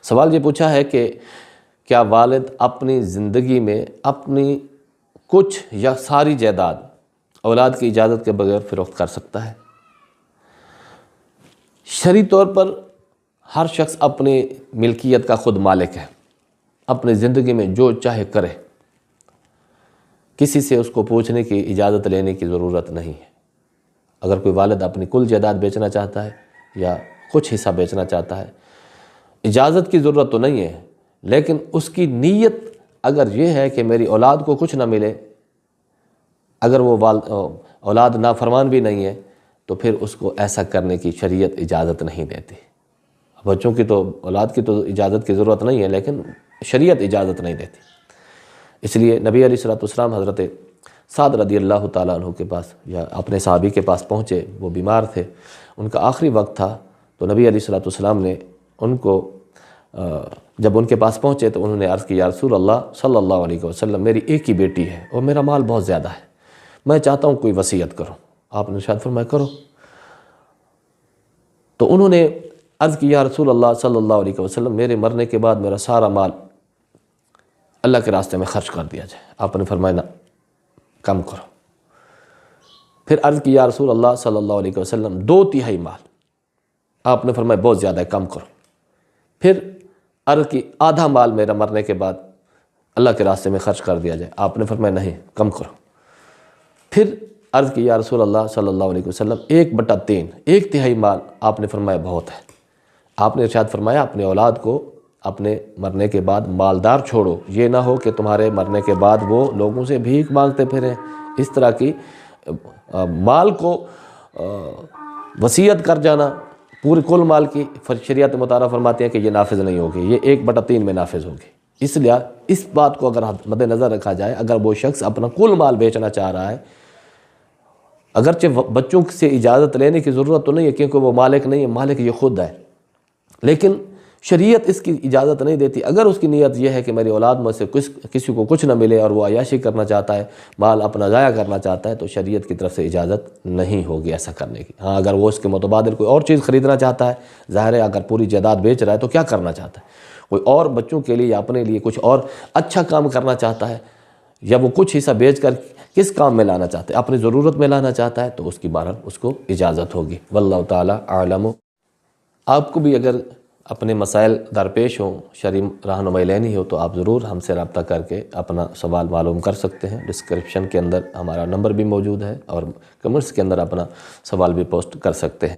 سوال یہ پوچھا ہے کہ کیا والد اپنی زندگی میں اپنی کچھ یا ساری جائیداد اولاد کی اجازت کے بغیر فروخت کر سکتا ہے؟ شرعی طور پر ہر شخص اپنی ملکیت کا خود مالک ہے، اپنی زندگی میں جو چاہے کرے، کسی سے اس کو پوچھنے کی اجازت لینے کی ضرورت نہیں ہے۔ اگر کوئی والد اپنی کل جائیداد بیچنا چاہتا ہے یا کچھ حصہ بیچنا چاہتا ہے، اجازت کی ضرورت تو نہیں ہے، لیکن اس کی نیت اگر یہ ہے کہ میری اولاد کو کچھ نہ ملے، اگر وہ اولاد نافرمان بھی نہیں ہے، تو پھر اس کو ایسا کرنے کی شریعت اجازت نہیں دیتی۔ بچوں کی تو اولاد کی تو اجازت کی ضرورت نہیں ہے، لیکن شریعت اجازت نہیں دیتی۔ اس لیے نبی علیہ الصلوۃ والسلام حضرت سعد رضی اللہ تعالیٰ عنہ کے پاس یا اپنے صحابی کے پاس پہنچے، وہ بیمار تھے، ان کا آخری وقت تھا، تو نبی علیہ الصلوۃ والسلام نے ان کو جب ان کے پاس پہنچے تو انہوں نے عرض کی، یا رسول اللہ صلی اللہ علیہ وسلم، میری ایک ہی بیٹی ہے اور میرا مال بہت زیادہ ہے، میں چاہتا ہوں کوئی وصیت کرو۔ آپ نے ارشاد فرمایا کرو۔ تو انہوں نے عرض کی، یا رسول اللہ صلی اللہ علیہ وسلم، میرے مرنے کے بعد میرا سارا مال اللہ کے راستے میں خرچ کر دیا جائے۔ آپ نے فرمایا نہ، کم کرو۔ پھر عرض کی، یا رسول اللہ صلی اللہ علیہ وسلم، 2/3 مال۔ آپ نے فرمایا بہت زیادہ ہے، کم کرو۔ پھر عرض کی، آدھا مال میرا مرنے کے بعد اللہ کے راستے میں خرچ کر دیا جائے۔ آپ نے فرمایا نہیں، کم کرو۔ پھر عرض کی، یا رسول اللہ صلی اللہ علیہ وسلم، 1/3، 1/3 مال۔ آپ نے فرمایا بہت ہے۔ آپ نے ارشاد فرمایا، اپنے اولاد کو اپنے مرنے کے بعد مالدار چھوڑو، یہ نہ ہو کہ تمہارے مرنے کے بعد وہ لوگوں سے بھیک مانگتے پھریں۔ اس طرح کی مال کو وصیت کر جانا پورے کل مال کی، شریعت مطالعہ فرماتے ہیں کہ یہ نافذ نہیں ہوگی، یہ 1/3 میں نافذ ہوگی۔ اس لیے اس بات کو اگر مد نظر رکھا جائے، اگر وہ شخص اپنا کل مال بیچنا چاہ رہا ہے، اگرچہ بچوں سے اجازت لینے کی ضرورت تو نہیں ہے کیونکہ وہ مالک نہیں ہے، مالک یہ خود ہے، لیکن شریعت اس کی اجازت نہیں دیتی۔ اگر اس کی نیت یہ ہے کہ میری اولاد میں سے کسی کو کچھ نہ ملے اور وہ عیاشی کرنا چاہتا ہے، مال اپنا ضائع کرنا چاہتا ہے، تو شریعت کی طرف سے اجازت نہیں ہوگی ایسا کرنے کی۔ ہاں، اگر وہ اس کے متبادل کوئی اور چیز خریدنا چاہتا ہے، ظاہر ہے اگر پوری جائیداد بیچ رہا ہے تو کیا کرنا چاہتا ہے، کوئی اور بچوں کے لیے یا اپنے لیے کچھ اور اچھا کام کرنا چاہتا ہے، یا وہ کچھ حصہ بیچ کر کس کام میں لانا چاہتا ہے، اپنی ضرورت میں لانا چاہتا ہے، تو اس کی بہرحال اس کو اجازت ہوگی۔ واللہ تعالیٰ اعلم۔ آپ کو بھی اگر اپنے مسائل درپیش ہوں، شرعی رہنمائی لینی ہو، تو آپ ضرور ہم سے رابطہ کر کے اپنا سوال معلوم کر سکتے ہیں۔ ڈسکرپشن کے اندر ہمارا نمبر بھی موجود ہے، اور کمنٹس کے اندر اپنا سوال بھی پوسٹ کر سکتے ہیں۔